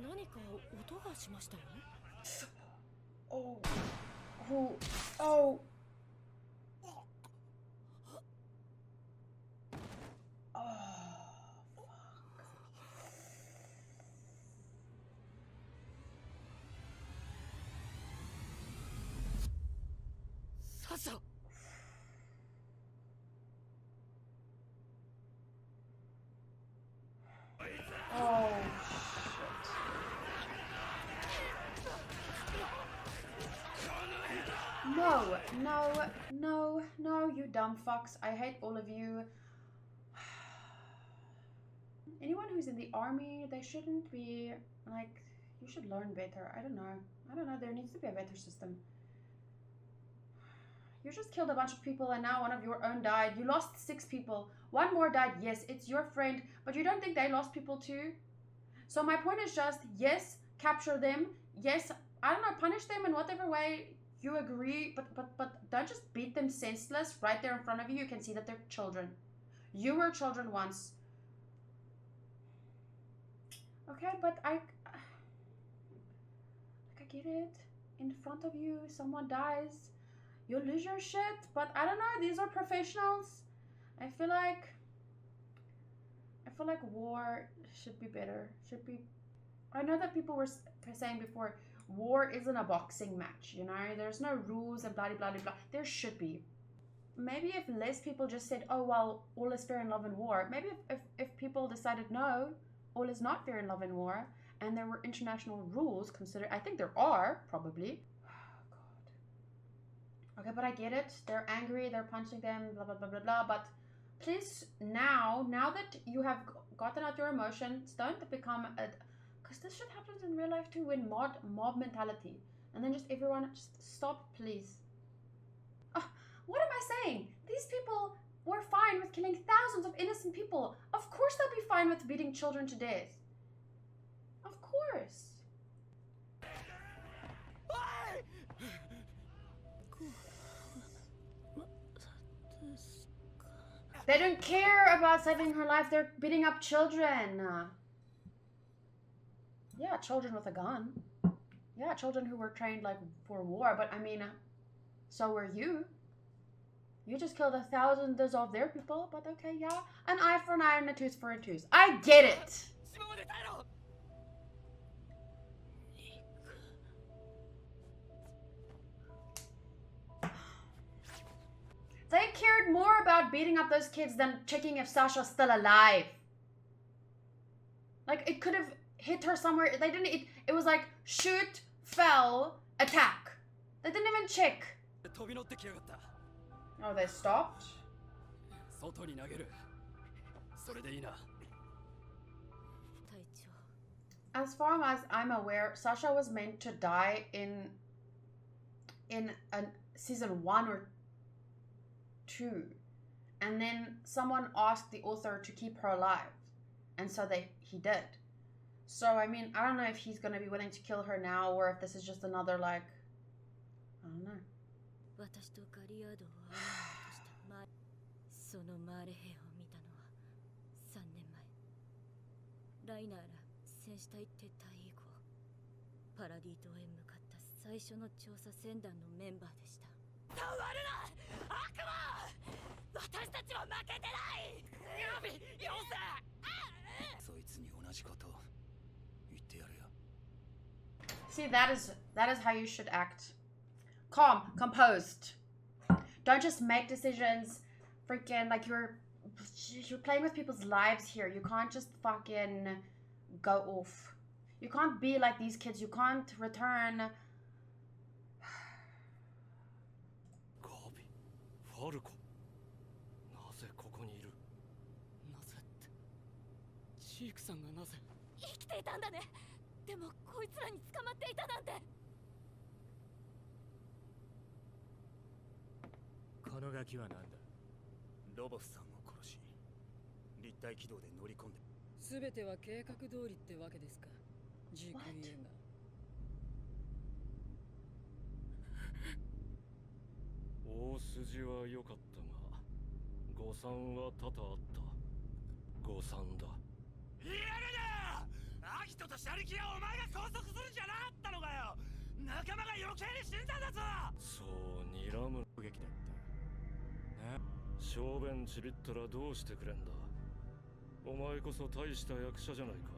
何か音がしましたよ。Oh, who? Oh. Sasha. Oh, shit. No, no, no, no, you dumb fucks. I hate all of you. Anyone who's in the army, they shouldn't be, like, you should learn better. I don't know, there needs to be a better system. You just killed a bunch of people and now one of your own died. You lost 6 people. 1 more died. Yes, it's your friend, but you don't think they lost people too? So my point is just, yes, capture them. Yes, I don't know, punish them in whatever way you agree, but don't just beat them senseless right there in front of you. You can see that they're children. You were children once. Okay, but I get it. In front of you, someone dies. You'll lose your shit, but I don't know, these are professionals. I feel like war should be better. I know that people were saying before, war isn't a boxing match, you know? There's no rules and blah, blah, blah, blah. There should be. Maybe if less people just said, oh, well, all is fair in love and war. Maybe if people decided, no, all is not fair in love and war, and there were international rules considered. I think there are, probably. Okay, but I get it. They're angry, they're punching them, blah, blah, blah, blah, blah. But please, now that you have gotten out your emotions, don't become a... Because this shit happens in real life too, with mob mentality. And then just everyone, just stop, please. What am I saying? These people were fine with killing thousands of innocent people. Of course they'll be fine with beating children to death. Of course. They don't care about saving her life. They're beating up children. Yeah, children with a gun. Yeah, children who were trained like for war. But I mean, so were you. You just killed thousands of their people. But okay, yeah. An eye for an eye and a tooth for a tooth. I get it. They cared more about beating up those kids than checking if Sasha's still alive. Like, it could have hit her somewhere. They didn't. It was like, shoot, fell, attack. They didn't even check. Oh, they stopped? As far as I'm aware, Sasha was meant to die in season 1 or 2, and then someone asked the author to keep her alive, and so he did. So I mean, I don't know if he's gonna be willing to kill her now, or if this is just another, like, I don't know. See, that is how you should act. Calm, composed. Don't just make decisions freaking like you're playing with people's lives here. You can't just fucking go off. You can't be like these kids. You can't return. りきやお前が拘束するんじゃなかったのかよ。仲間が余計に死んだんだぞ。そう睨む劇だってね。小便ちびったらどうしてくれんだ。お前こそ大した役者じゃないか。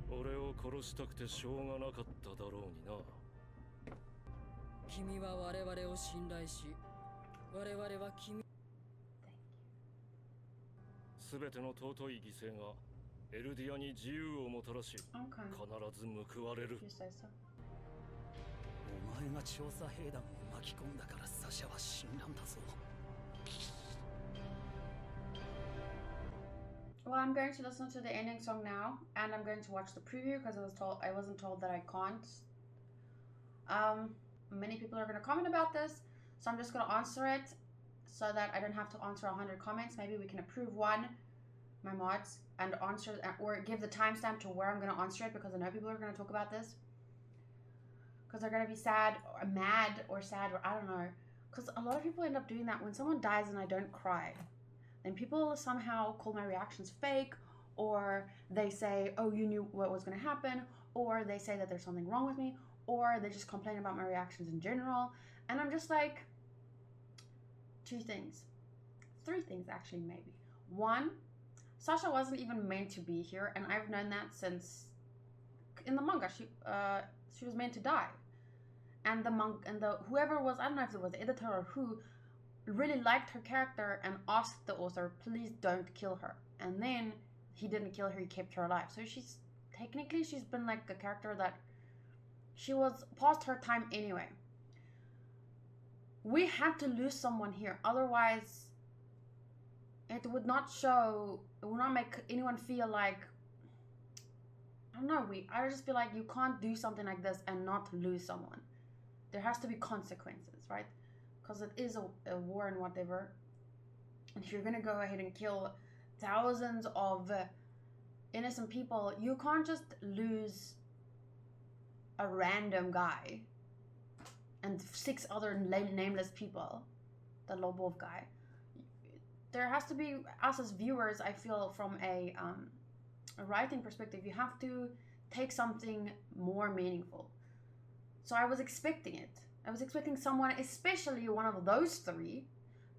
俺を殺したくてしょうがなかっただろうにな。君は我々を信頼し、我々は君。すべての尊い犠牲がエルディアに自由をもたらし、必ず報われる。お前が調査兵団を巻き込んだからサシャは死んだんだぞ。Well, I'm going to listen to the ending song now, and I'm going to watch the preview because I wasn't told that I can't. Many people are going to comment about this, so I'm just going to answer it so that I don't have to answer 100 comments. Maybe we can approve one, my mods, and answer or give the timestamp to where I'm going to answer it, because I know people are going to talk about this because they're going to be sad or mad or sad, or I don't know, because a lot of people end up doing that when someone dies and I don't cry. And people somehow call my reactions fake, or they say, oh, you knew what was going to happen, or they say that there's something wrong with me, or they just complain about my reactions in general. And I'm just like, three things actually, maybe. One, Sasha wasn't even meant to be here, and I've known that since in the manga. She was meant to die, and the whoever was, I don't know if it was the editor or who, really liked her character and asked the author, please don't kill her. And then he didn't kill her, he kept her alive. So she's been like a character that she was past her time anyway. We had to lose someone here, otherwise it would not make anyone feel like, I don't know, I just feel like you can't do something like this and not lose someone. There has to be consequences, right? Because it is a war and whatever. And if you're gonna go ahead and kill thousands of innocent people, you can't just lose a random guy and 6 other nameless people, the Lobov guy. There has to be, us as viewers, I feel, from a writing perspective, you have to take something more meaningful. So I was expecting it. I was expecting someone, especially one of those 3,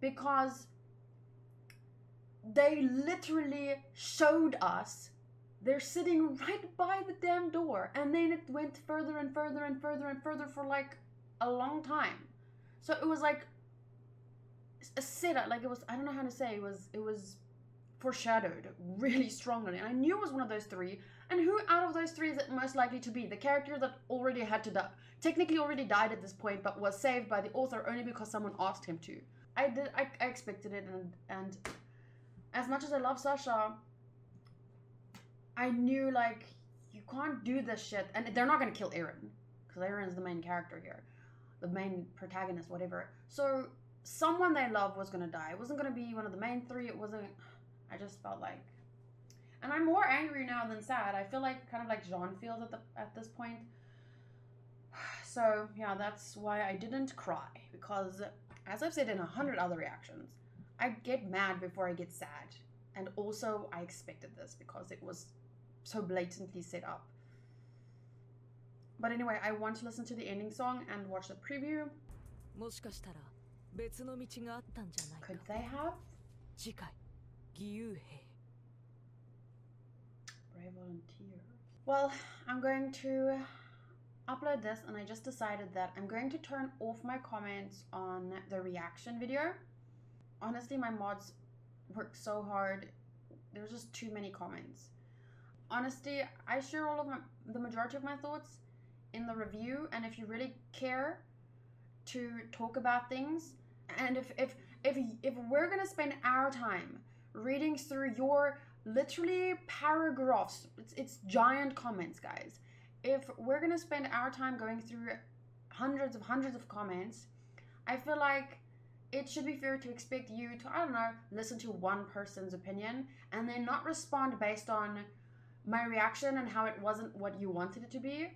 because they literally showed us they're sitting right by the damn door, and then it went further and further and further and further for like a long time. So it was like a setup, like it was, I don't know how to say, it was foreshadowed really strongly, and I knew it was one of those 3. And who out of those 3 is it most likely to be? The character that already had to die, technically already died at this point, but was saved by the author only because someone asked him to. I expected it, and as much as I love Sasha, I knew, like, you can't do this shit. And they're not gonna kill Eren, because Eren's the main character here, the main protagonist, whatever. So someone they love was gonna die. It wasn't gonna be one of the main 3. It wasn't. I just felt like, and I'm more angry now than sad. I feel like kind of like Jean feels at this point. So yeah, that's why I didn't cry, because as I've said in 100 other reactions, I get mad before I get sad. And also I expected this because it was so blatantly set up. But anyway, I want to listen to the ending song and watch the preview. Could they have? Brave volunteer. Well, I'm going to upload this, and I just decided that I'm going to turn off my comments on the reaction video. Honestly, my mods worked so hard. There's just too many comments. Honestly, I share all of the majority of my thoughts in the review, and if you really care to talk about things, and if we're gonna spend our time reading through your literally paragraphs, it's giant comments, guys. If we're gonna spend our time going through hundreds of comments, I feel like it should be fair to expect you to, I don't know, listen to one person's opinion and then not respond based on my reaction and how it wasn't what you wanted it to be,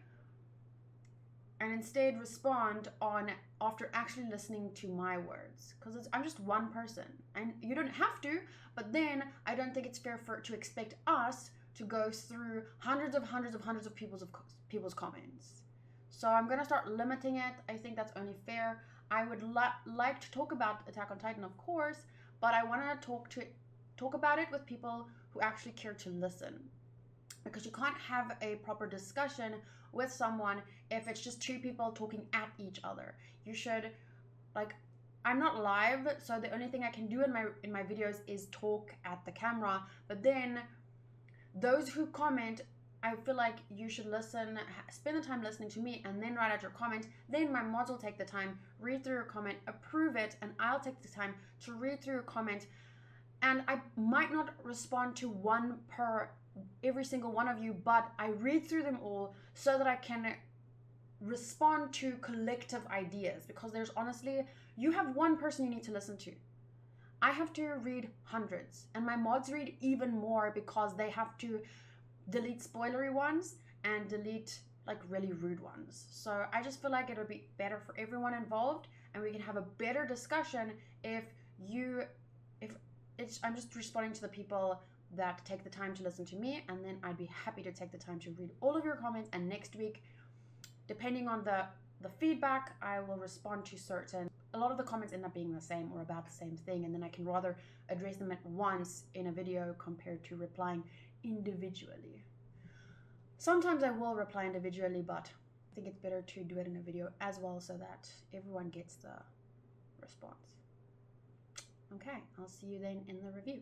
and instead respond on after actually listening to my words, because I'm just one person and you don't have to. But then I don't think it's fair to expect us to go through hundreds of people's comments. So I'm gonna start limiting it. I think that's only fair. I would like to talk about Attack on Titan, of course, but I want to talk about it with people who actually care to listen, because you can't have a proper discussion with someone if it's just two people talking at each other. You should, like, I'm not live, so the only thing I can do in my videos is talk at the camera, but then those who comment, I feel like you should listen, spend the time listening to me, and then write out your comment. Then my mods will take the time, read through your comment, approve it, and I'll take the time to read through your comment. And I might not respond to one per every single one of you, but I read through them all so that I can respond to collective ideas, because there's honestly, you have one person you need to listen to. I have to read hundreds, and my mods read even more because they have to delete spoilery ones and delete like really rude ones. So I just feel like it would be better for everyone involved, and we can have a better discussion if I'm just responding to the people that take the time to listen to me, and then I'd be happy to take the time to read all of your comments, and next week, depending on the feedback, I will respond to certain. A lot of the comments end up being the same or about the same thing, and then I can rather address them at once in a video compared to replying individually. Sometimes I will reply individually, but I think it's better to do it in a video as well so that everyone gets the response. Okay, I'll see you then in the review.